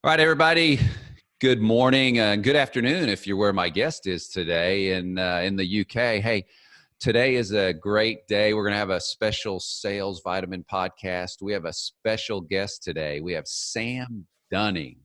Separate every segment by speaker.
Speaker 1: All right, everybody. Good morning and good afternoon if you're where my guest is today in the UK. Hey, today is a great day. We're going to have a special Sales Vitamin podcast. We have a special guest today. We have Sam Dunning,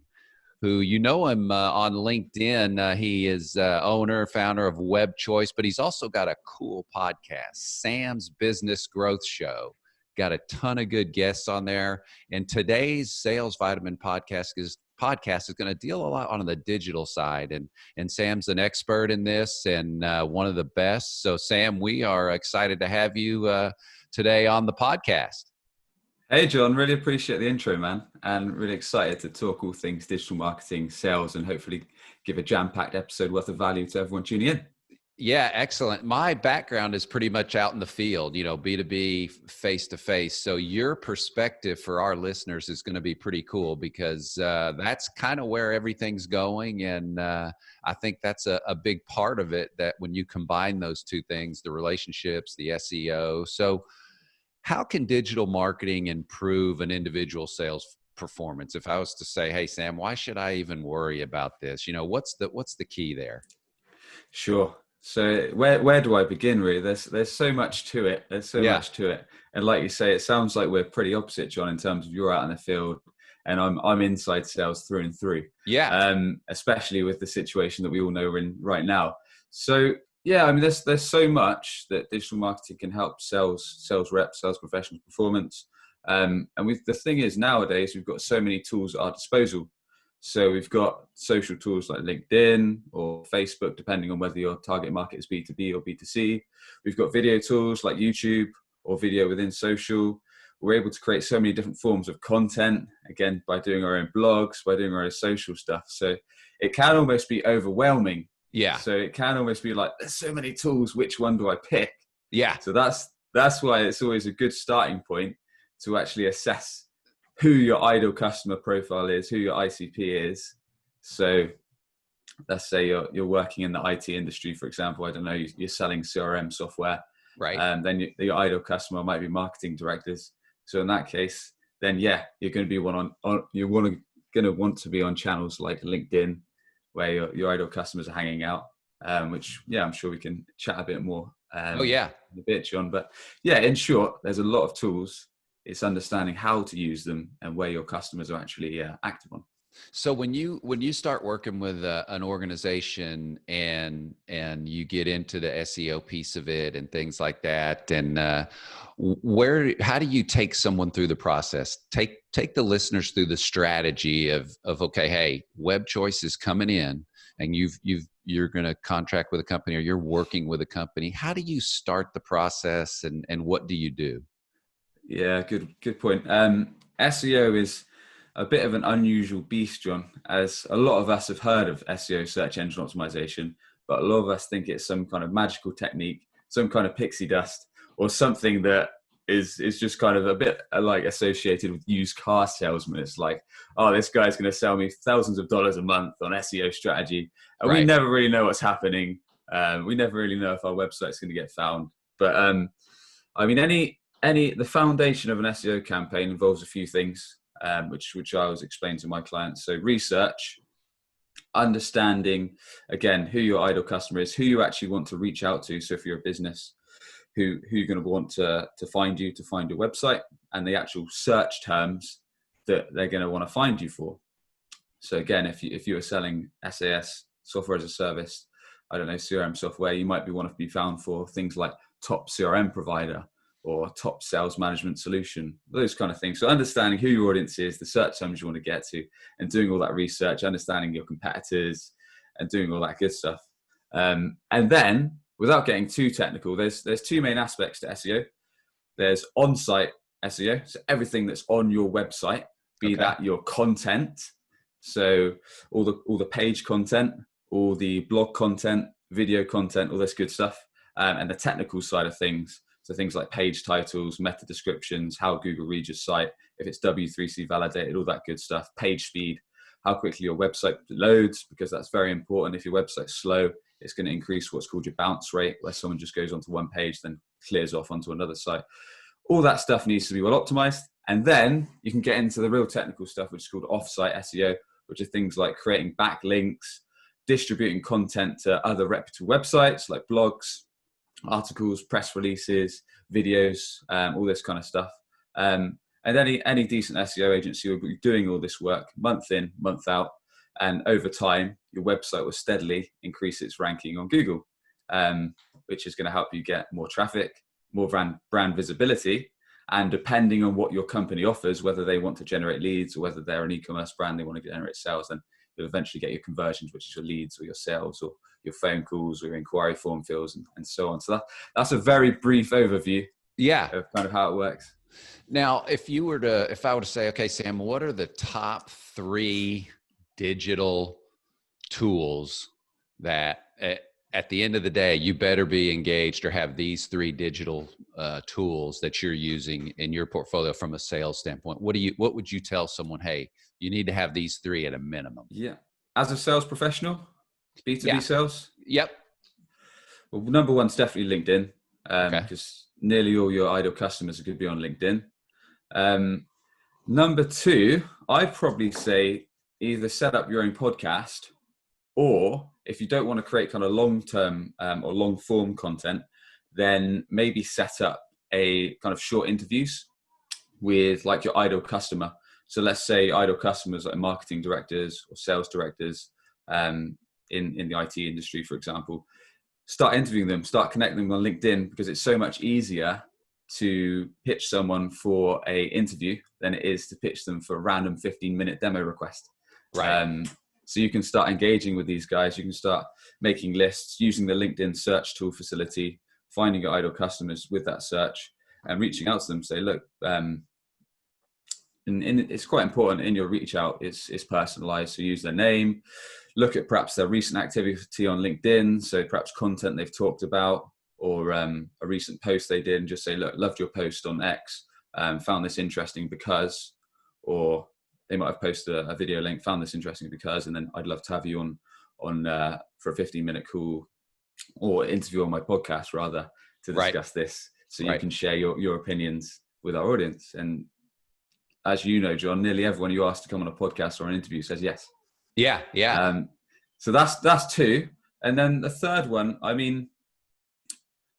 Speaker 1: who you know him on LinkedIn. He is owner, founder of Web Choice, but he's also got a cool podcast, Sam's Business Growth Show. Got a ton of good guests on there. And today's Sales Vitamin podcast is going to deal a lot on the digital side. And Sam's an expert in this and one of the best. So Sam, we are excited to have you today on the podcast.
Speaker 2: Hey, John, really appreciate the intro, man. And really excited to talk all things digital marketing, sales, and hopefully give a jam-packed episode worth of value to everyone tuning in.
Speaker 1: Yeah, excellent. My background is pretty much out in the field, B2B, face-to-face. So your perspective for our listeners is going to be pretty cool because that's kind of where everything's going. And I think that's a big part of it, that when you combine those two things, the relationships, the SEO. So how can digital marketing improve an individual sales performance? If I was to say, hey, Sam, why should I even worry about this? What's the key there?
Speaker 2: Sure. So where do I begin, really? There's so much to it. Much to it. And like you say, it sounds like we're pretty opposite, John, in terms of you're out in the field and I'm inside sales through and through.
Speaker 1: Yeah.
Speaker 2: Especially with the situation that we all know we're in right now. So yeah, I mean, there's so much that digital marketing can help sales reps, sales professionals' performance. The thing is, nowadays we've got so many tools at our disposal. So we've got social tools like LinkedIn or Facebook, depending on whether your target market is B2B or B2C. We've got video tools like YouTube or video within social. We're able to create so many different forms of content, again, by doing our own blogs, by doing our own social stuff. So it can almost be overwhelming.
Speaker 1: Yeah.
Speaker 2: So it can almost be like, there's so many tools, which one do I pick?
Speaker 1: Yeah.
Speaker 2: So that's why it's always a good starting point to actually assess who your ideal customer profile is, who your ICP is. So let's say you're working in the IT industry, for example. I don't know, you're selling CRM software.
Speaker 1: Right.
Speaker 2: Then your ideal customer might be marketing directors. So in that case, then yeah, you're going to be going to want to be on channels like LinkedIn, where your ideal customers are hanging out, which, yeah, I'm sure we can chat a bit more in a bit, John. But yeah, in short, there's a lot of tools. It's understanding how to use them and where your customers are actually active on.
Speaker 1: So when you start working with an organization and you get into the SEO piece of it and things like that, and how do you take someone through the process? Take the listeners through the strategy of okay, hey, Web Choice is coming in, and you're going to contract with a company or you're working with a company. How do you start the process and what do you do?
Speaker 2: Yeah, good point. SEO is a bit of an unusual beast, John, as a lot of us have heard of SEO, search engine optimization, but a lot of us think it's some kind of magical technique, some kind of pixie dust, or something that is just kind of a bit like associated with used car salesmen. It's like, oh, this guy's going to sell me thousands of dollars a month on SEO strategy, and we never really know what's happening. We never really know if our website's going to get found. But I mean, the foundation of an SEO campaign involves a few things, which I always explain to my clients. So research, understanding, again, who your ideal customer is, who you actually want to reach out to. So if you're a business, who you're going to want to find your website, and the actual search terms that they're going to want to find you for. So again, if you are selling SAS, software as a service, I don't know, CRM software, you might want to be found for things like top CRM provider or top sales management solution, those kind of things. So understanding who your audience is, the search terms you want to get to, and doing all that research, understanding your competitors and doing all that good stuff. And then, without getting too technical, there's two main aspects to SEO. There's on-site SEO, so everything that's on your website, be that your content, so all the page content, all the blog content, video content, all this good stuff, and the technical side of things. So things like page titles, meta descriptions, how Google reads your site, if it's W3C validated, all that good stuff, page speed, how quickly your website loads, because that's very important. If your website's slow, it's going to increase what's called your bounce rate, where someone just goes onto one page, then clears off onto another site. All that stuff needs to be well optimized. And then you can get into the real technical stuff, which is called off-site SEO, which are things like creating backlinks, distributing content to other reputable websites like blogs, articles, press releases, videos, all this kind of stuff. And any decent SEO agency will be doing all this work month in, month out, and over time, your website will steadily increase its ranking on Google, which is going to help you get more traffic, more brand visibility. And depending on what your company offers, whether they want to generate leads or whether they're an e-commerce brand, they want to generate sales, then you'll eventually get your conversions, which is your leads or your sales or your phone calls or your inquiry form fills and so on. So that's a very brief overview of kind of how it works.
Speaker 1: Now, if I were to say, okay, Sam, what are the top 3 digital tools that at the end of the day, you better be engaged or have these 3 digital tools that you're using in your portfolio from a sales standpoint? What would you tell someone? Hey, you need to have these 3 at a minimum.
Speaker 2: Yeah. As a sales professional, B2B sales.
Speaker 1: Yep.
Speaker 2: Well, number 1's definitely LinkedIn, because nearly all your ideal customers are going to be on LinkedIn. Number 2, I'd probably say either set up your own podcast, or if you don't want to create kind of long-term or long-form content, then maybe set up a kind of short interviews with like your ideal customer. So let's say ideal customers like marketing directors or sales directors in the IT industry, for example. Start interviewing them, start connecting them on LinkedIn, because it's so much easier to pitch someone for a interview than it is to pitch them for a random 15-minute demo request.
Speaker 1: Right.
Speaker 2: So you can start engaging with these guys. You can start making lists, using the LinkedIn search tool facility, finding your ideal customers with that search and reaching out to them. Say, look, and it's quite important in your reach out. It's personalized. So use their name, look at perhaps their recent activity on LinkedIn. So perhaps content they've talked about, or a recent post they did, and just say, look, loved your post on X, found this interesting because, or they might have posted a video link, found this interesting because, and then I'd love to have you on for a 15-minute call or interview on my podcast rather to discuss this. So you can share your opinions with our audience. And as you know, John, nearly everyone you ask to come on a podcast or an interview says yes.
Speaker 1: Yeah.
Speaker 2: So that's 2. And then the third one, I mean,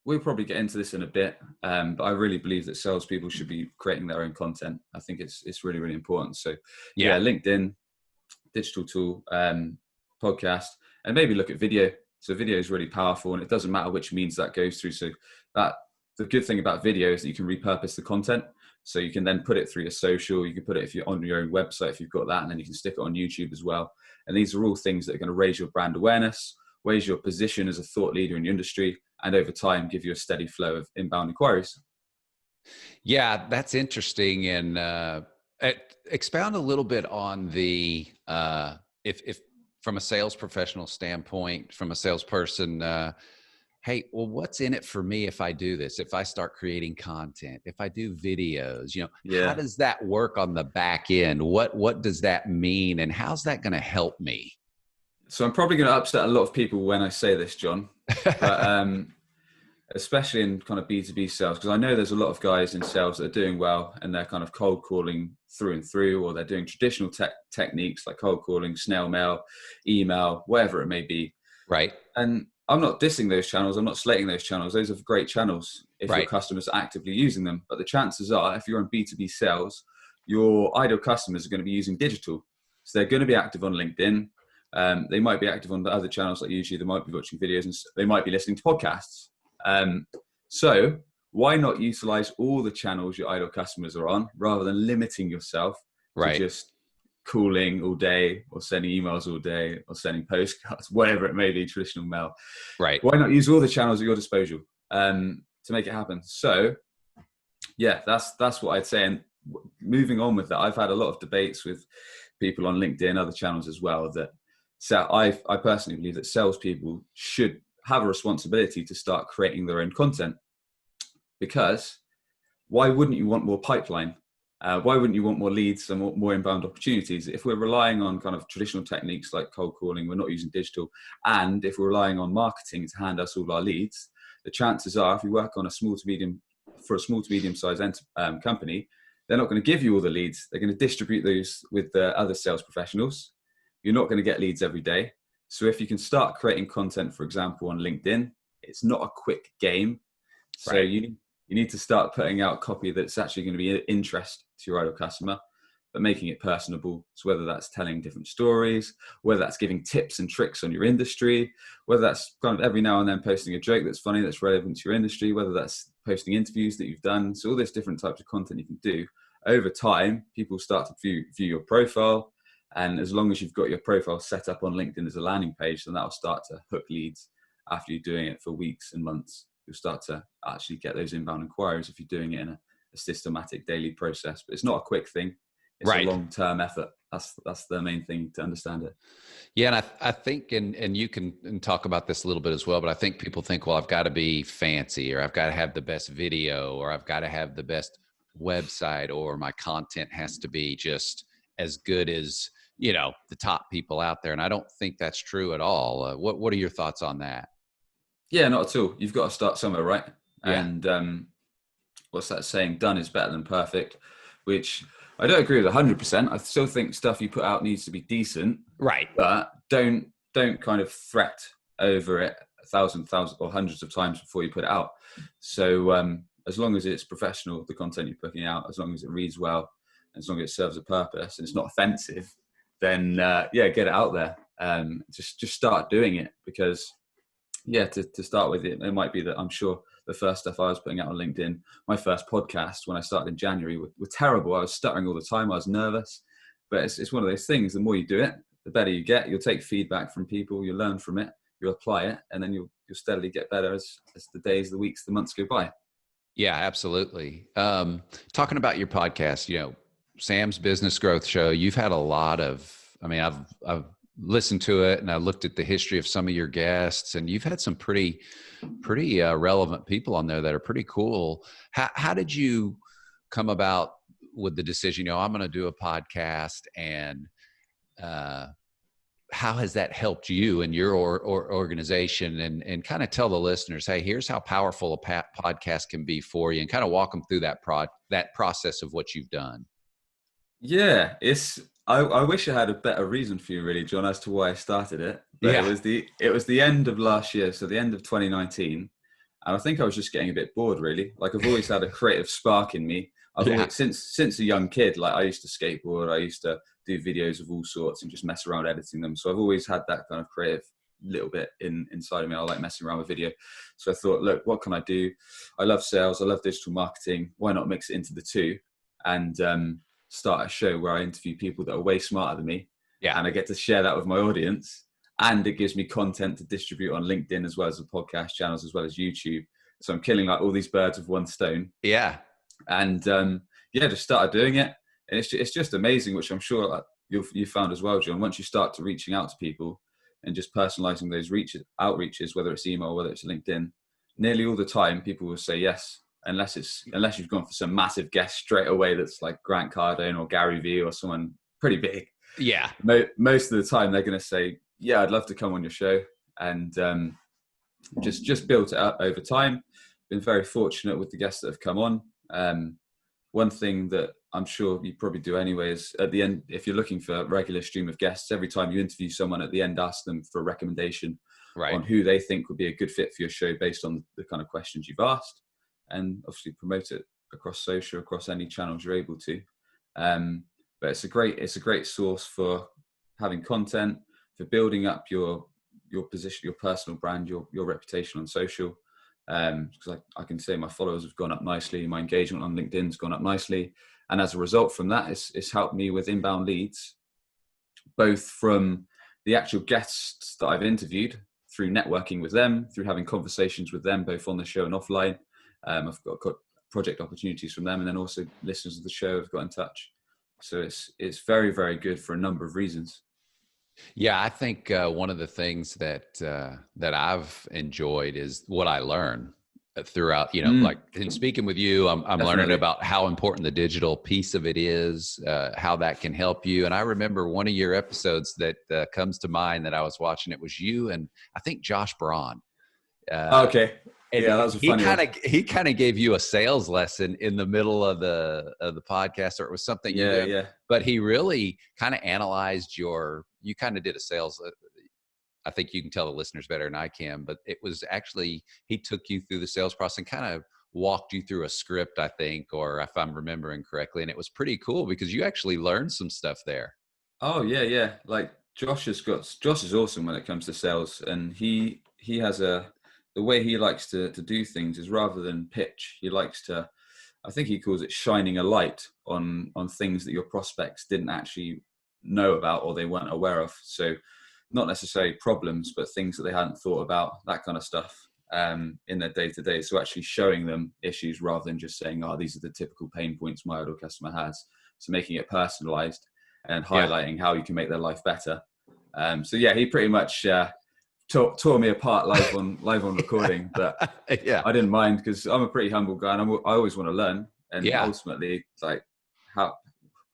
Speaker 2: we'll probably get into this in a bit, but I really believe that salespeople should be creating their own content. I think it's really, really important. So yeah, LinkedIn, digital tool, podcast, and maybe look at video. So video is really powerful, and it doesn't matter which means that goes through. So the good thing about video is that you can repurpose the content. So you can then put it through your social. You can put it if you're on your own website, if you've got that, and then you can stick it on YouTube as well. And these are all things that are going to raise your brand awareness, raise your position as a thought leader in your industry, and over time give you a steady flow of inbound inquiries.
Speaker 1: Yeah, that's interesting. And expound a little bit on the if from a sales professional standpoint, from a salesperson. Hey, well, what's in it for me if I do this? If I start creating content, if I do videos, how does that work on the back end? What does that mean, and how's that going to help me?
Speaker 2: So I'm probably going to upset a lot of people when I say this, John, but especially in kind of B2B sales, because I know there's a lot of guys in sales that are doing well and they're kind of cold calling through and through, or they're doing traditional techniques like cold calling, snail mail, email, whatever it may be.
Speaker 1: Right.
Speaker 2: And I'm not dissing those channels. I'm not slating those channels. Those are great channels if your customers are actively using them. But the chances are, if you're in B2B sales, your ideal customers are going to be using digital. So they're going to be active on LinkedIn. They might be active on the other channels like YouTube. They might be watching videos, and they might be listening to podcasts. So why not utilize all the channels your ideal customers are on, rather than limiting yourself to just calling all day or sending emails all day or sending postcards, whatever it may be, traditional mail.
Speaker 1: Right.
Speaker 2: Why not use all the channels at your disposal to make it happen? So yeah, that's what I'd say. And moving on with that, I've had a lot of debates with people on LinkedIn, other channels as well, that I personally believe that salespeople should have a responsibility to start creating their own content, because why wouldn't you want more pipeline? Why wouldn't you want more leads and more inbound opportunities? If we're relying on kind of traditional techniques like cold calling, we're not using digital, and if we're relying on marketing to hand us all our leads, the chances are, if you work on a small to medium sized company, they're not going to give you all the leads. They're going to distribute those with the other sales professionals. you're not going to get leads every day. So if you can start creating content, for example, on LinkedIn, it's not a quick game. So
Speaker 1: Right.
Speaker 2: you need to start putting out copy that's actually going to be of interest to your ideal customer, but making it personable. So whether that's telling different stories, whether that's giving tips and tricks on your industry, whether that's kind of every now and then posting a joke that's funny, that's relevant to your industry, whether that's posting interviews that you've done. So all these different types of content you can do. Over time, people start to view your profile. And as long as you've got your profile set up on LinkedIn as a landing page, then that'll start to hook leads after you're doing it for weeks and months. You'll start to actually get those inbound inquiries if you're doing it in a systematic daily process. But it's not a quick thing. It's a
Speaker 1: Right.
Speaker 2: long-term effort. That's the main thing to understand it.
Speaker 1: Yeah, and I think, and you can talk about this a little bit as well, but I think people think, well, I've got to be fancy, or I've got to have the best video, or I've got to have the best website, or my content has to be just as good as, the top people out there. And I don't think that's true at all. What are your thoughts on that?
Speaker 2: Yeah, not at all. You've got to start somewhere, right?
Speaker 1: Yeah.
Speaker 2: And what's that saying? Done is better than perfect, which I don't agree with 100%. I still think stuff you put out needs to be decent,
Speaker 1: Right.
Speaker 2: but don't kind of threat over it a thousand or hundreds of times before you put it out. So as long as it's professional, the content you're putting out, as long as it reads well, as long as it serves a purpose and it's not offensive, then get it out there. Just start doing it, because to start with, it might be that I'm sure the first stuff I was putting out on LinkedIn, my first podcast when I started in January, were terrible. I was stuttering all the time. I was nervous, but it's one of those things. The more you do it, the better you get. You'll take feedback from people, you'll learn from it, you'll apply it, and then you'll steadily get better as the days, the weeks, the months go by.
Speaker 1: Yeah, absolutely. Talking about your podcast, Sam's Business Growth Show, you've had a lot of, I've listened to it and I looked at the history of some of your guests, and you've had some pretty relevant people on there that are pretty cool. How did you come about with the decision, I'm going to do a podcast, and how has that helped you and your organization, and kind of tell the listeners, hey, here's how powerful a podcast can be for you, and kind of walk them through that process of what you've done?
Speaker 2: Yeah, I wish I had a better reason for you, really, John, as to why I started it. But
Speaker 1: Yeah.
Speaker 2: it was the end of last year, so the end of 2019, and I think I was just getting a bit bored, really. Like, I've always had a creative spark in me. I've always, since a young kid, like, I used to skateboard, I used to do videos of all sorts and just mess around editing them. So I've always had that kind of creative little bit inside of me. I like messing around with video. So I thought, look, what can I do? I love sales, I love digital marketing. Why not mix it into the two and start a show where I interview people that are way smarter than me, and I get to share that with my audience, and it gives me content to distribute on LinkedIn as well as the podcast channels, as well as YouTube. So I'm killing like all these birds with one stone.
Speaker 1: Yeah.
Speaker 2: And just started doing it, and it's just amazing, which I'm sure you found as well, John. Once you start to reaching out to people and just personalizing those outreaches, whether it's email, whether it's LinkedIn, nearly all the time people will say yes, unless you've gone for some massive guest straight away that's like Grant Cardone or Gary Vee or someone pretty big.
Speaker 1: Yeah.
Speaker 2: Most of the time they're going to say, yeah, I'd love to come on your show, and just built it up over time. Been very fortunate with the guests that have come on. One thing that I'm sure you probably do anyway is, at the end, if you're looking for a regular stream of guests, every time you interview someone, at the end, ask them for a recommendation on who they think would be a good fit for your show based on the kind of questions you've asked, and obviously promote it across social, across any channels you're able to. But it's a great source for having content, for building up your position, your personal brand, your reputation on social. Because I can say my followers have gone up nicely, my engagement on LinkedIn's gone up nicely, and as a result from that, it's helped me with inbound leads, both from the actual guests that I've interviewed, through networking with them, through having conversations with them, both on the show and offline. I've got project opportunities from them, and then also listeners of the show have got in touch. So it's very, very good for a number of reasons.
Speaker 1: Yeah, I think one of the things that I've enjoyed is what I learn throughout. Like in speaking with you, I'm learning about how important the digital piece of it is, how that can help you. And I remember one of your episodes that comes to mind that I was watching. It was you and I think Josh Braun.
Speaker 2: Okay.
Speaker 1: And
Speaker 2: Yeah, that was a
Speaker 1: he
Speaker 2: funny one.
Speaker 1: kind of gave you a sales lesson in the middle of the podcast, or it was something you
Speaker 2: Yeah,
Speaker 1: did.
Speaker 2: yeah.
Speaker 1: But he really kind of analyzed you kind of did a sales. I think you can tell the listeners better than I can, but it was actually, he took you through the sales process and kind of walked you through a script, I think, or if I'm remembering correctly. And it was pretty cool because you actually learned some stuff there.
Speaker 2: Oh yeah, yeah. Like Josh is awesome when it comes to sales, and he has the way he likes to do things is rather than pitch, he likes to, I think he calls it shining a light on things that your prospects didn't actually know about or they weren't aware of. So not necessarily problems, but things that they hadn't thought about, that kind of stuff, in their day to day. So actually showing them issues rather than just saying, "Oh, these are the typical pain points my ideal customer has." So making it personalized and
Speaker 1: Yeah.
Speaker 2: highlighting how you can make their life better. So yeah, he pretty much tore me apart live on recording, but
Speaker 1: Yeah.
Speaker 2: I didn't mind because I'm a pretty humble guy and I always want to learn. And
Speaker 1: Yeah.
Speaker 2: ultimately, like,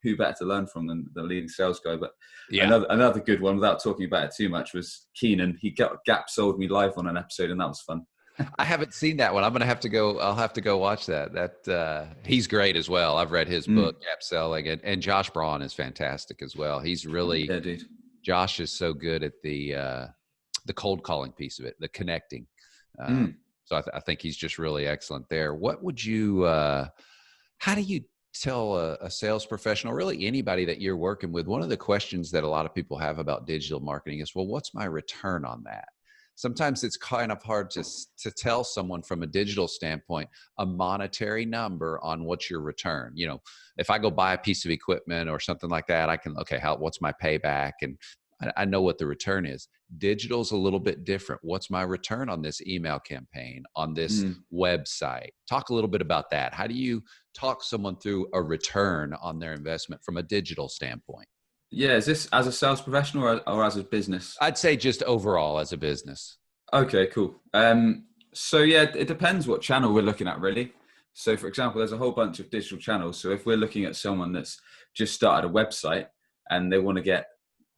Speaker 2: who better to learn from than the leading sales guy? But
Speaker 1: Yeah.
Speaker 2: another good one, without talking about it too much, was Keenan. He gap sold me live on an episode, and that was fun.
Speaker 1: I haven't seen that one. I'll have to go watch that. He's great as well. I've read his book, Gap Selling, and Josh Braun is fantastic as well. He's really,
Speaker 2: Yeah, dude.
Speaker 1: Josh is so good at the cold calling piece of it, the connecting. So I think he's just really excellent there. What would you, how do you tell a sales professional, really anybody that you're working with? One of the questions that a lot of people have about digital marketing is, well, what's my return on that? Sometimes it's kind of hard to tell someone from a digital standpoint a monetary number on what's your return. You know, if I go buy a piece of equipment or something like that, I can, okay, what's my payback? And I know what the return is. Digital's a little bit different. What's my return on this email campaign, on this website? Talk a little bit about that. How do you talk someone through a return on their investment from a digital standpoint?
Speaker 2: Yeah, is this as a sales professional or as a business?
Speaker 1: I'd say just overall as a business.
Speaker 2: Okay, cool. So yeah, it depends what channel we're looking at, really. So for example, there's a whole bunch of digital channels. So if we're looking at someone that's just started a website and they want to get,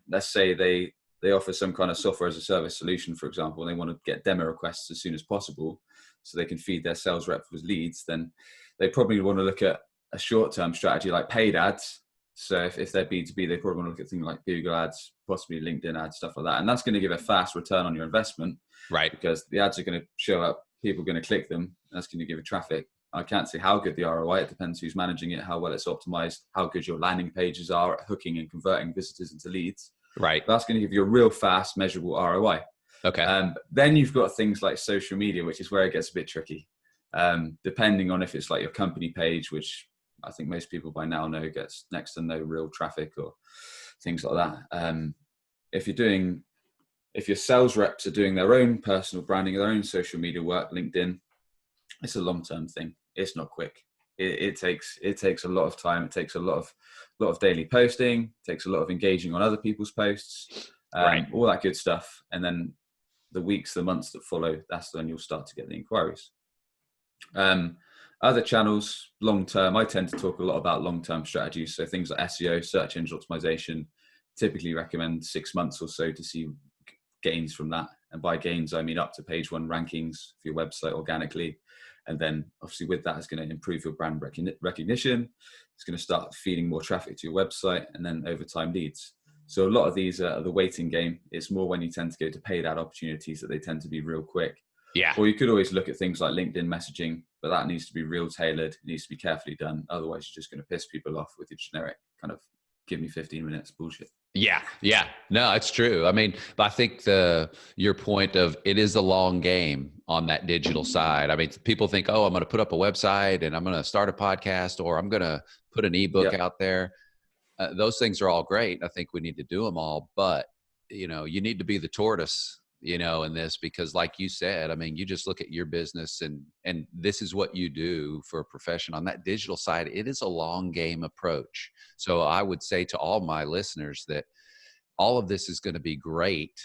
Speaker 2: let's say they offer some kind of software as a service solution, for example, and they want to get demo requests as soon as possible so they can feed their sales rep with leads, then they probably want to look at a short-term strategy like paid ads. So if they're B2B, they probably want to look at things like Google ads, possibly LinkedIn ads, stuff like that. And that's going to give a fast return on your investment.
Speaker 1: Right.
Speaker 2: Because the ads are going to show up, people are going to click them, and that's going to give you traffic. I can't say how good the ROI, it depends who's managing it, how well it's optimized, how good your landing pages are at hooking and converting visitors into leads.
Speaker 1: Right.
Speaker 2: But that's going to give you a real fast, measurable ROI.
Speaker 1: Okay.
Speaker 2: Then you've got things like social media, which is where it gets a bit tricky. Depending on if it's like your company page, which I think most people by now know gets next to no real traffic or things like that. If your sales reps are doing their own personal branding, their own social media work, LinkedIn, it's a long-term thing. It's not quick. It takes a lot of time. It takes a lot of daily posting. It takes a lot of engaging on other people's posts,
Speaker 1: Right.
Speaker 2: all that good stuff. And then the weeks, the months that follow, that's when you'll start to get the inquiries. Other channels, long-term, I tend to talk a lot about long-term strategies. So things like SEO, search engine optimization, typically recommend 6 months or so to see gains from that. And by gains, I mean up to page 1 rankings for your website organically. And then obviously with that, it's going to improve your brand recognition. It's going to start feeding more traffic to your website and then over time leads. So a lot of these are the waiting game. It's more when you tend to go to paid ad opportunities that they tend to be real quick.
Speaker 1: Yeah.
Speaker 2: Or you could always look at things like LinkedIn messaging, but that needs to be real tailored. It needs to be carefully done. Otherwise, you're just going to piss people off with your generic kind of give me 15 minutes bullshit.
Speaker 1: Yeah. Yeah. No, it's true. I mean, but I think your point of it is a long game on that digital side. I mean, people think, oh, I'm going to put up a website and I'm going to start a podcast or I'm going to put an ebook out there. Those things are all great. I think we need to do them all, but you need to be the tortoise, in this, because like you said, I mean, you just look at your business and this is what you do for a profession on that digital side. It is a long game approach. So I would say to all my listeners that all of this is going to be great.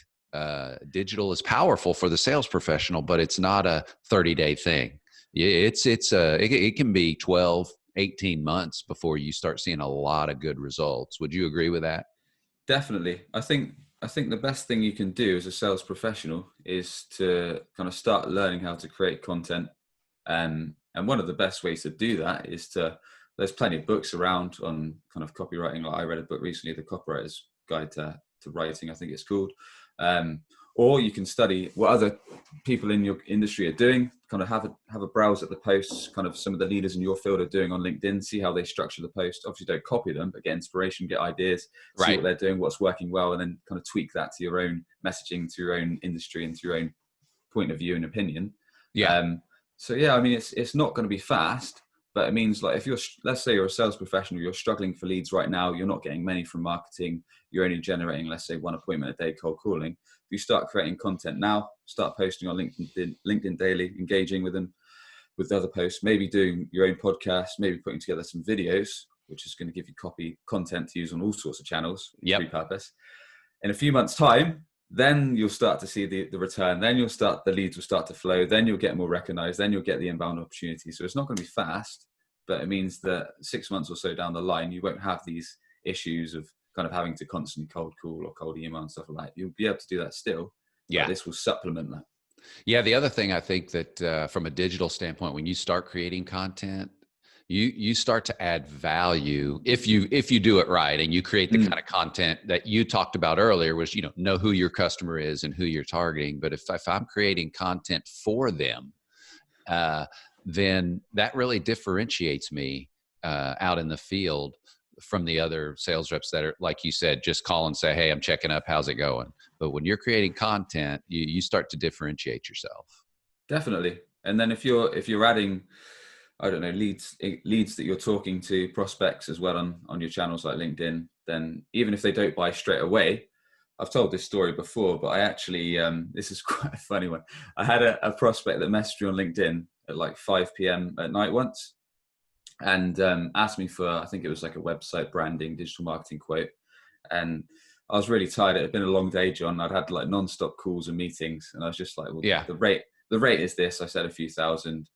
Speaker 1: Digital is powerful for the sales professional, but it's not a 30-day thing. It can be 12, 18 months before you start seeing a lot of good results. Would you agree with that?
Speaker 2: Definitely. I think I think the best thing you can do as a sales professional is to kind of start learning how to create content. And one of the best ways to do that is there's plenty of books around on kind of copywriting. Like I read a book recently, The Copywriter's Guide to Writing, I think it's called. Or you can study what other people in your industry are doing, kind of have a browse at the posts, kind of some of the leaders in your field are doing on LinkedIn, see how they structure the post. Obviously don't copy them, but get inspiration, get ideas, see
Speaker 1: Right.
Speaker 2: what they're doing, what's working well, and then kind of tweak that to your own messaging, to your own industry and to your own point of view and opinion.
Speaker 1: Yeah.
Speaker 2: So yeah, I mean, it's not going to be fast, but it means like if let's say you're a sales professional, you're struggling for leads right now, you're not getting many from marketing, you're only generating, let's say, one appointment a day cold calling. If you start creating content now, start posting on LinkedIn daily, engaging with them, with other posts, maybe doing your own podcast, maybe putting together some videos, which is going to give you content to use on all sorts of channels, repurpose. In a few months' time, then you'll start to see the return. Then the leads will start to flow. Then you'll get more recognized. Then you'll get the inbound opportunity. So it's not going to be fast, but it means that 6 months or so down the line, you won't have these issues of kind of having to constantly cold call or cold email and stuff like that. You'll be able to do that still.
Speaker 1: Yeah.
Speaker 2: But this will supplement that.
Speaker 1: Yeah. The other thing I think that from a digital standpoint, when you start creating content, you start to add value if you do it right, and you create the kind of content that you talked about earlier, was know who your customer is and who you're targeting. But if I'm creating content for them, then that really differentiates me out in the field from the other sales reps that are, like you said, just call and say, hey, I'm checking up, how's it going? But when you're creating content, you start to differentiate yourself.
Speaker 2: Definitely. And then if you're adding, I don't know, leads that you're talking to, prospects as well on your channels like LinkedIn, then even if they don't buy straight away, I've told this story before, but I actually, this is quite a funny one. I had a prospect that messaged me on LinkedIn at like 5 p.m. at night once, and asked me for, I think it was like a website branding, digital marketing quote. And I was really tired. It had been a long day, John. I'd had like non-stop calls and meetings, and I was just like, well,
Speaker 1: Yeah.
Speaker 2: the rate is this. I said a few thousand.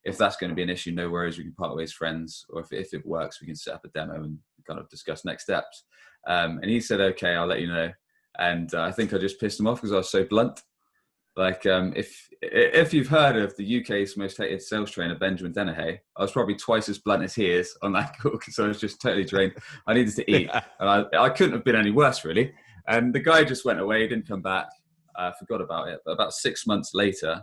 Speaker 2: If that's going to be an issue, no worries. We can part ways friends, or if it works, we can set up a demo and kind of discuss next steps. And he said, okay, I'll let you know. And I think I just pissed him off because I was so blunt. Like, if you've heard of the UK's most hated sales trainer, Benjamin Dennehy, I was probably twice as blunt as he is on that call, because I was just totally drained. I needed to eat, and I couldn't have been any worse, really. And the guy just went away, didn't come back. I forgot about it. But about 6 months later,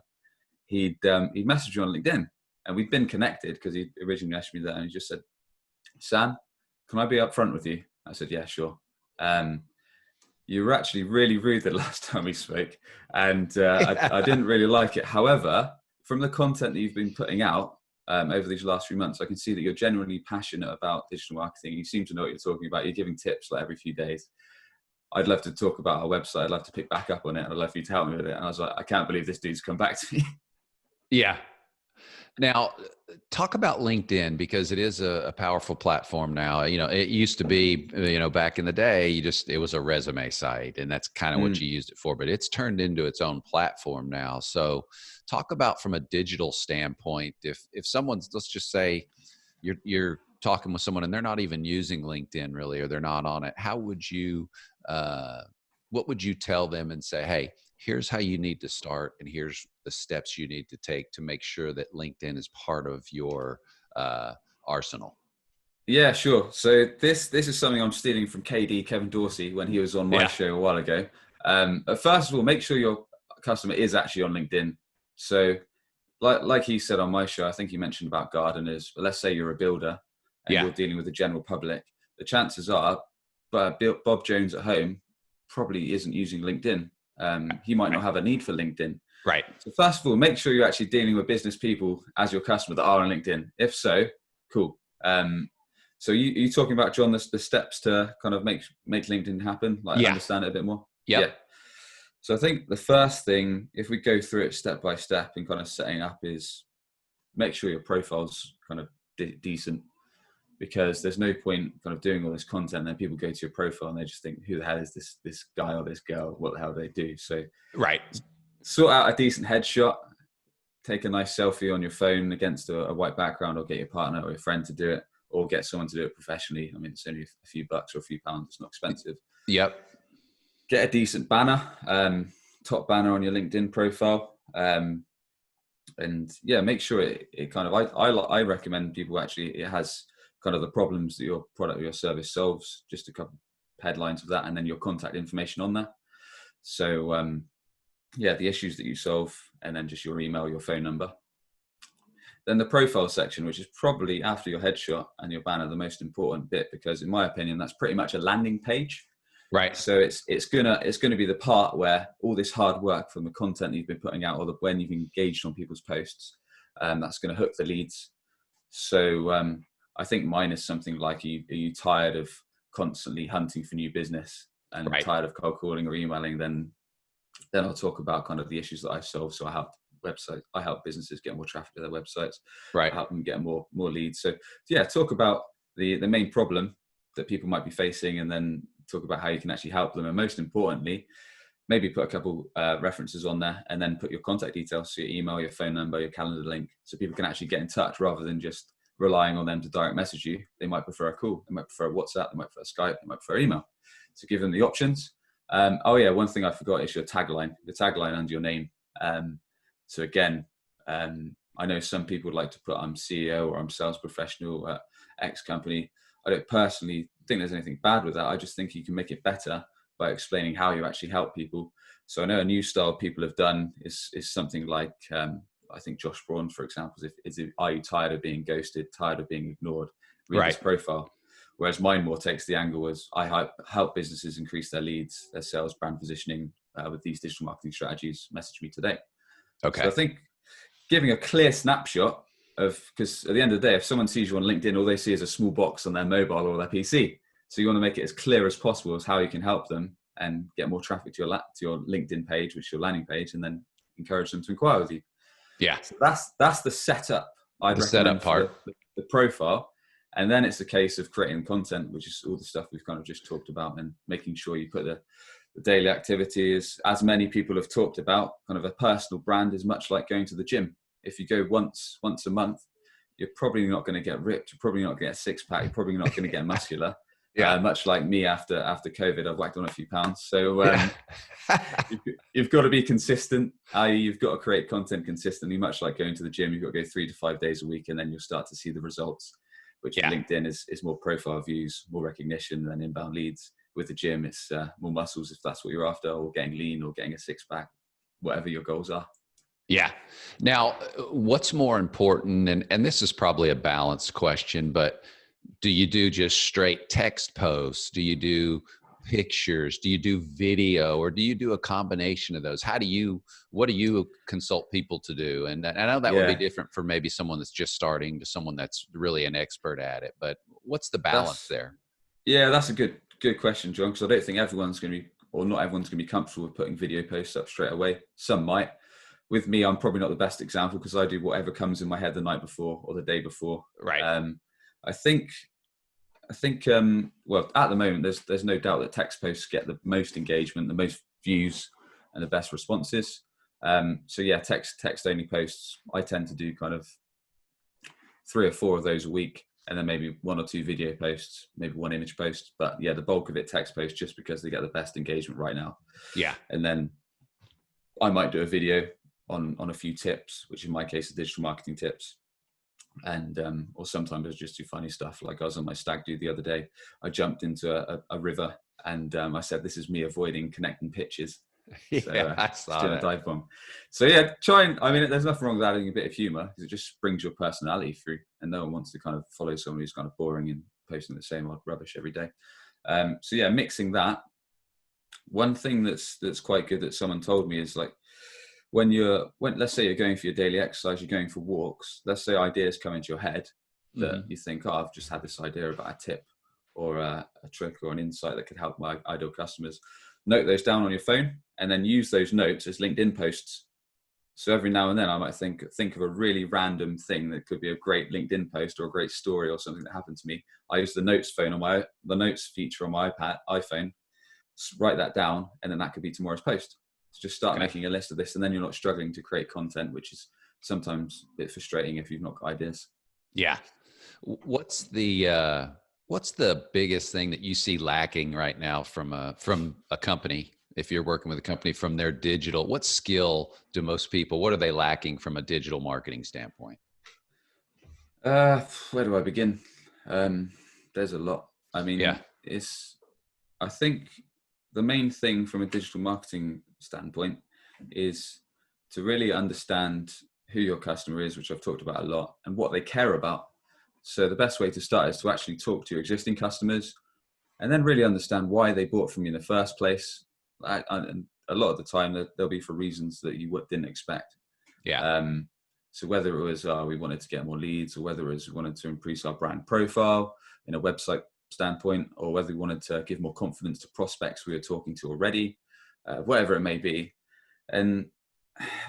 Speaker 2: he'd messaged me on LinkedIn, and we'd been connected because he originally messaged me there, and he just said, Sam, can I be upfront with you? I said, yeah, sure. You were actually really rude the last time we spoke, and I didn't really like it. However, from the content that you've been putting out over these last few months, I can see that you're genuinely passionate about digital marketing. You seem to know what you're talking about. You're giving tips like every few days. I'd love to talk about our website. I'd love to pick back up on it, and I'd love for you to help me with it. And I was like, I can't believe this dude's come back to me.
Speaker 1: Yeah. Now, talk about LinkedIn, because it is a powerful platform now. It used to be, back in the day, it was a resume site, and that's kind of what you used it for, but it's turned into its own platform now. So talk about, from a digital standpoint, if someone's, let's just say you're talking with someone and they're not even using LinkedIn really, or they're not on it, how would you, what would you tell them and say, hey, here's how you need to start, and here's the steps you need to take to make sure that LinkedIn is part of your arsenal?
Speaker 2: Yeah, sure. So this is something I'm stealing from Kevin Dorsey, when he was on my show a while ago. First of all, make sure your customer is actually on LinkedIn. So like he said on my show, I think he mentioned about gardeners, but let's say you're a builder and you're dealing with the general public. The chances are, Bob Jones at home probably isn't using LinkedIn. He might not have a need for LinkedIn.
Speaker 1: Right.
Speaker 2: So first of all, make sure you're actually dealing with business people as your customer that are on LinkedIn. If so, cool. So you talking about, John, the steps to kind of make LinkedIn happen, like understand it a bit more?
Speaker 1: Yep.
Speaker 2: Yeah. So I think the first thing, if we go through it step by step and kind of setting up, is make sure your profile's kind of decent, because there's no point kind of doing all this content and then people go to your profile and they just think, who the hell is this guy or this girl? What the hell do they do? So sort out a decent headshot, take a nice selfie on your phone against a white background, or get your partner or your friend to do it, or get someone to do it professionally. I mean, it's only a few bucks or a few pounds. It's not expensive.
Speaker 1: Yep.
Speaker 2: get a decent banner, top banner on your LinkedIn profile. And yeah, make sure it kind of, I recommend people actually, it has kind of the problems that your product or your service solves, just a couple headlines of that, and then your contact information on there. So yeah, the issues that you solve, and then just your email, your phone number. Then the profile section, which is probably after your headshot and your banner, the most important bit, because in my opinion, that's pretty much a landing page.
Speaker 1: Right.
Speaker 2: So it's gonna be the part where all this hard work from the content that you've been putting out, or when you've engaged on people's posts, that's going to hook the leads. So I think mine is something like, are you tired of constantly hunting for new business and tired of cold calling or emailing? Then I'll talk about kind of the issues that I solve. So I help businesses get more traffic to their websites.
Speaker 1: Right.
Speaker 2: I help them get more leads. So yeah, talk about the main problem that people might be facing, and then talk about how you can actually help them. And most importantly, maybe put a couple references on there, and then put your contact details, so your email, your phone number, your calendar link, so people can actually get in touch rather than just relying on them to direct message you. They might prefer a call, they might prefer a WhatsApp, they might prefer Skype, they might prefer email. So give them the options. Oh yeah, one thing I forgot is your tagline under your name. So again, I know some people would like to put, I'm CEO or I'm sales professional at X company. I don't personally think there's anything bad with that. I just think you can make it better by explaining how you actually help people. So I know a new style people have done is something like, I think Josh Braun, for example, are you tired of being ghosted, tired of being ignored? Read this profile. Whereas mine more takes the angle as, I help businesses increase their leads, their sales, brand positioning with these digital marketing strategies. Message me today. Okay. So I think giving a clear snapshot of, because at the end of the day, if someone sees you on LinkedIn, all they see is a small box on their mobile or their PC. So you want to make it as clear as possible as how you can help them and get more traffic to your LinkedIn page, which is your landing page, and then encourage them to inquire with you.
Speaker 1: Yeah.
Speaker 2: So that's the setup. The setup part, the profile. And then it's a case of creating content, which is all the stuff we've kind of just talked about, and making sure you put the daily activities, as many people have talked about. Kind of a personal brand is much like going to the gym. If you go once a month, you're probably not going to get ripped. You're probably not going to get a six pack. You're probably not going to get muscular. Yeah. Much like me after COVID, I've whacked on a few pounds. So you've got to be consistent. You've got to create content consistently, much like going to the gym. You've got to go 3 to 5 days a week, and then you'll start to see the results, which in LinkedIn is more profile views, more recognition than inbound leads. With the gym, it's more muscles, if that's what you're after, or getting lean, or getting a six pack, whatever your goals are.
Speaker 1: Yeah. Now, what's more important, and this is probably a balanced question, but do you do just straight text posts? Do you do pictures? Do you do video? Or do you do a combination of those? What do you consult people to do? And I know that would be different for maybe someone that's just starting to someone that's really an expert at it, but what's the balance there?
Speaker 2: Yeah, that's a good question, John, because I don't think everyone's going to be, or not everyone's going to be comfortable with putting video posts up straight away. Some might. With me, I'm probably not the best example, because I do whatever comes in my head the night before or the day before.
Speaker 1: Right.
Speaker 2: I think, well, at the moment, there's no doubt that text posts get the most engagement, the most views, and the best responses. So yeah, text only posts. I tend to do kind of 3 or 4 of those a week, and then maybe 1 or 2 video posts, maybe 1 image post. But yeah, the bulk of it text posts, just because they get the best engagement right now.
Speaker 1: Yeah.
Speaker 2: And then I might do a video on a few tips, which in my case are digital marketing tips. And or sometimes I just do funny stuff. Like I was on my stag do the other day. I jumped into a river, and I said, "This is me avoiding connecting pitches." So,
Speaker 1: I saw that.
Speaker 2: A dive bomb. So yeah, there's nothing wrong with adding a bit of humor, because it just brings your personality through, and no one wants to kind of follow someone who's kind of boring and posting the same old rubbish every day. So yeah, mixing that. One thing that's quite good that someone told me is, like, when let's say you're going for your daily exercise, you're going for walks, let's say ideas come into your head that you think, oh, I've just had this idea about a tip or a trick or an insight that could help my ideal customers. Note those down on your phone, and then use those notes as LinkedIn posts. So every now and then I might think of a really random thing that could be a great LinkedIn post or a great story or something that happened to me. I use the notes feature on my iPhone, write that down, and then that could be tomorrow's post. So just start making a list of this, and then you're not struggling to create content, which is sometimes a bit frustrating if you've not got ideas.
Speaker 1: Yeah. What's the biggest thing that you see lacking right now from a company? if you're working with a company from their digital, what skill do most people, what are they lacking from a digital marketing standpoint?
Speaker 2: Where do I begin? There's a lot. I
Speaker 1: Yeah.
Speaker 2: mean, I think the main thing from a digital marketing standpoint is to really understand who your customer is, which I've talked about a lot, and what they care about. So the best way to start is to actually talk to your existing customers and then really understand why they bought from you in the first place. And a lot of the time, they'll be for reasons that you didn't expect.
Speaker 1: Yeah.
Speaker 2: So whether it was we wanted to get more leads, or whether it was we wanted to increase our brand profile in a website standpoint, or whether we wanted to give more confidence to prospects we were talking to already, whatever it may be. And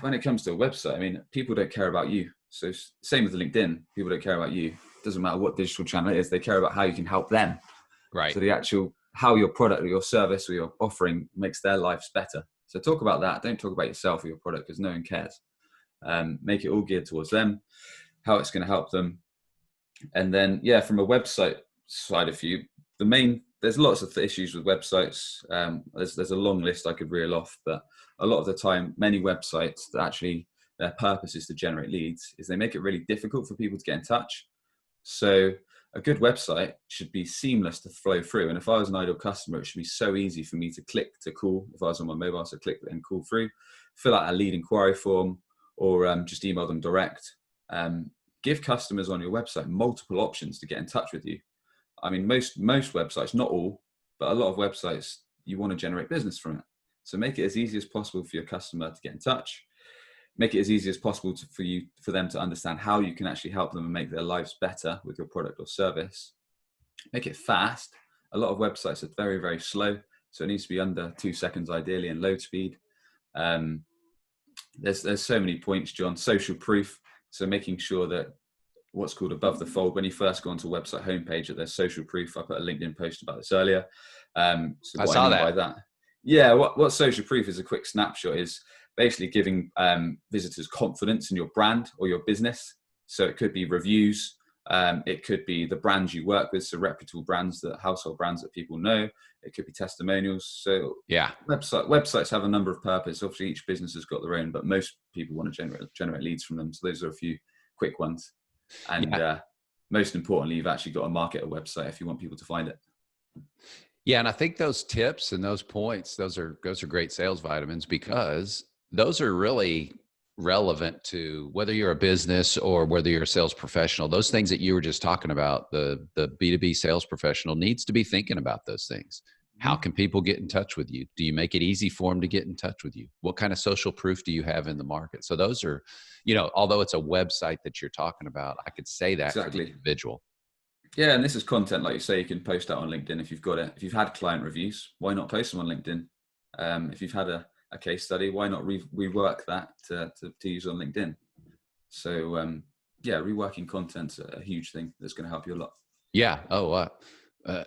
Speaker 2: when it comes to a website, I mean, people don't care about you. So same with LinkedIn, people don't care about you. Doesn't matter what digital channel it is, they care about how you can help them.
Speaker 1: Right.
Speaker 2: So the actual, how your product or your service or your offering makes their lives better. So talk about that. Don't talk about yourself or your product, because no one cares. Make it all geared towards them, how it's going to help them. And then, from a website side of view, there's lots of issues with websites. There's a long list I could reel off, but a lot of the time, many websites that actually their purpose is to generate leads, is they make it really difficult for people to get in touch. So a good website should be seamless to flow through. And if I was an ideal customer, it should be so easy for me to click to call. If I was on my mobile, so click and call through, fill out a lead inquiry form, or just email them direct. Give customers on your website multiple options to get in touch with you. I mean, most websites, not all, but a lot of websites, you want to generate business from it. So make it as easy as possible for your customer to get in touch. Make it as easy as possible for them to understand how you can actually help them and make their lives better with your product or service. Make it fast. A lot of websites are very, very slow, so it needs to be under 2 seconds ideally, and load speed. There's so many points, John. Social proof. So making sure that what's called above the fold, when you first go onto a website homepage, that there's social proof. I put a LinkedIn post about this earlier. So
Speaker 1: I
Speaker 2: what
Speaker 1: saw
Speaker 2: I mean
Speaker 1: that.
Speaker 2: by that, what social proof is, a quick snapshot, is basically giving visitors confidence in your brand or your business. So it could be reviews. It could be the brands you work with, so reputable brands, household brands that people know. It could be testimonials. So websites have a number of purposes. Obviously, each business has got their own, but most people want to generate leads from them. So those are a few quick ones. And most importantly, you've actually got to market a website if you want people to find it.
Speaker 1: Yeah, and I think those tips and those points, those are great sales vitamins, because those are really relevant to whether you're a business or whether you're a sales professional. Those things that you were just talking about, the B2B sales professional needs to be thinking about those things. How can people get in touch with you? Do you make it easy for them to get in touch with you? What kind of social proof do you have in the market? So those are, although it's a website that you're talking about, I could say that for the individual.
Speaker 2: Yeah, and this is content, like you say, you can post that on LinkedIn if you've got it. If you've had client reviews, why not post them on LinkedIn? If you've had a case study, why not rework that to use on LinkedIn? So reworking content's a huge thing that's going to help you a lot.
Speaker 1: Yeah. Oh,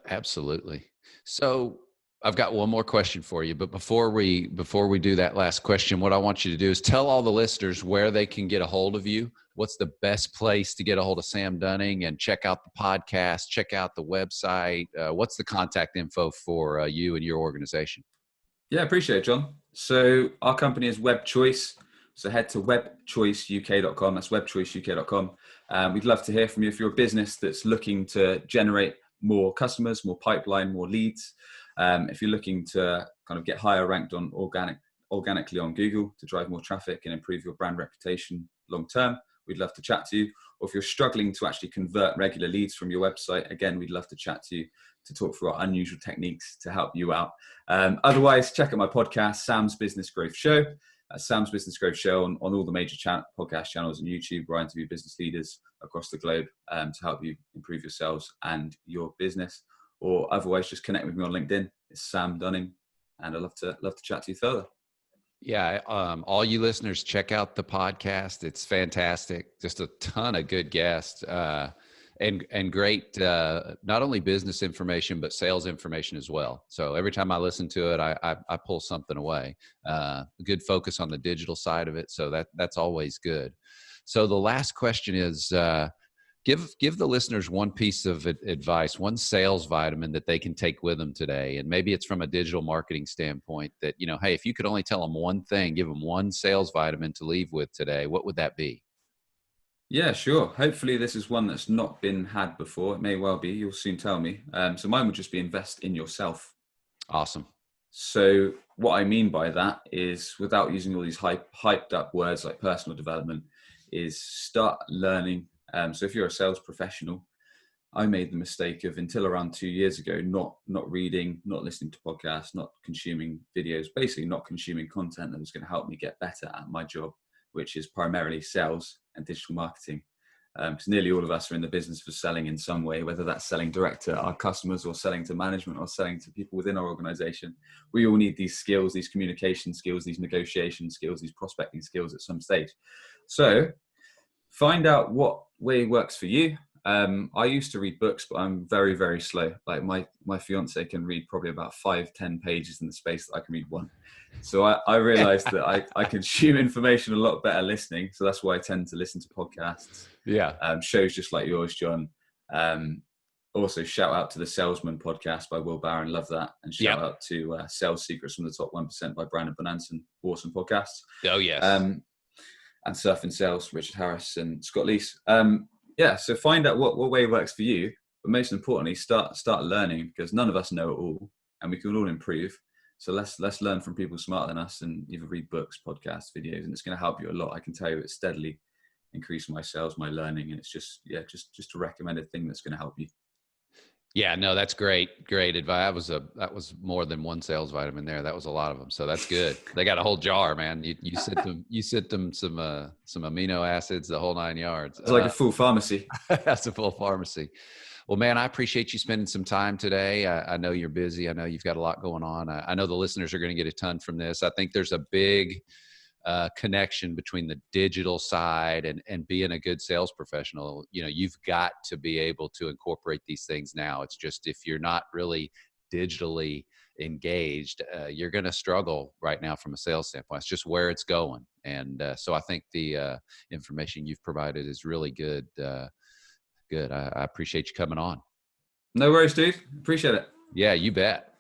Speaker 1: absolutely. So I've got one more question for you, but before we do that last question, what I want you to do is tell all the listeners where they can get a hold of you. What's the best place to get a hold of Sam Dunning, and check out the podcast, check out the website. What's the contact info for you and your organization?
Speaker 2: Yeah, appreciate it, John. So our company is Web Choice. So head to webchoiceuk.com. That's webchoiceuk.com. We'd love to hear from you if you're a business that's looking to generate more customers, more pipeline, more leads. If you're looking to kind of get higher ranked on organically on Google to drive more traffic and improve your brand reputation long term, we'd love to chat to you. Or if you're struggling to actually convert regular leads from your website, again, we'd love to chat to you to talk through our unusual techniques to help you out. Otherwise, check out my podcast, Sam's Business Growth Show. Sam's Business Growth Show on all the major podcast channels on YouTube, where I interview business leaders across the globe to help you improve yourselves and your business. Or otherwise, just connect with me on LinkedIn. It's Sam Dunning, and I'd love to chat to you further.
Speaker 1: Yeah, all you listeners, check out the podcast. It's fantastic. Just a ton of good guests and great, not only business information, but sales information as well. So every time I listen to it, I pull something away. Good focus on the digital side of it. So that's always good. So the last question is, Give the listeners one piece of advice, one sales vitamin that they can take with them today. And maybe it's from a digital marketing standpoint that, hey, if you could only tell them one thing, give them one sales vitamin to leave with today, what would that be?
Speaker 2: Yeah, sure. Hopefully this is one that's not been had before. It may well be. You'll soon tell me. So mine would just be invest in yourself.
Speaker 1: Awesome.
Speaker 2: So what I mean by that is, without using all these hyped up words like personal development, is start learning. So if you're a sales professional, I made the mistake of, until around 2 years ago, not reading, not listening to podcasts, not consuming videos, basically not consuming content that was going to help me get better at my job, which is primarily sales and digital marketing. Because nearly all of us are in the business for selling in some way, whether that's selling direct to our customers or selling to management or selling to people within our organization. We all need these skills, these communication skills, these negotiation skills, these prospecting skills at some stage. So find out what way works for you. I used to read books, but I'm very, very slow. Like my fiance can read probably about 5-10 pages in the space that I can read one. So I realized that I consume information a lot better listening. So that's why I tend to listen to podcasts.
Speaker 1: Yeah.
Speaker 2: Shows just like yours, John. Also, shout out to the Salesman podcast by Will Barron. Love that. And shout out to Sales Secrets from the Top 1% by Braun and awesome podcasts.
Speaker 1: Oh, yes.
Speaker 2: And Surf and Sales, Richard Harris and Scott Leese. So find out what way works for you. But most importantly, start learning, because none of us know it all and we can all improve. So let's learn from people smarter than us, and either read books, podcasts, videos, and it's going to help you a lot. I can tell you it's steadily increasing my sales, my learning, and it's just a recommended thing that's going to help you.
Speaker 1: Yeah, no, that's great advice. That was more than one sales vitamin there. That was a lot of them. So that's good. They got a whole jar, man. You sent them some amino acids, the whole 9 yards.
Speaker 2: It's like a full pharmacy.
Speaker 1: That's a full pharmacy. Well, man, I appreciate you spending some time today. I know you're busy. I know you've got a lot going on. I know the listeners are going to get a ton from this. I think there's a big connection between the digital side and being a good sales professional. You've got to be able to incorporate these things now. It's just, if you're not really digitally engaged, you're going to struggle right now from a sales standpoint. It's just where it's going. And so I think the information you've provided is really good. Good. I appreciate you coming on.
Speaker 2: No worries, dude. Appreciate it.
Speaker 1: Yeah, you bet.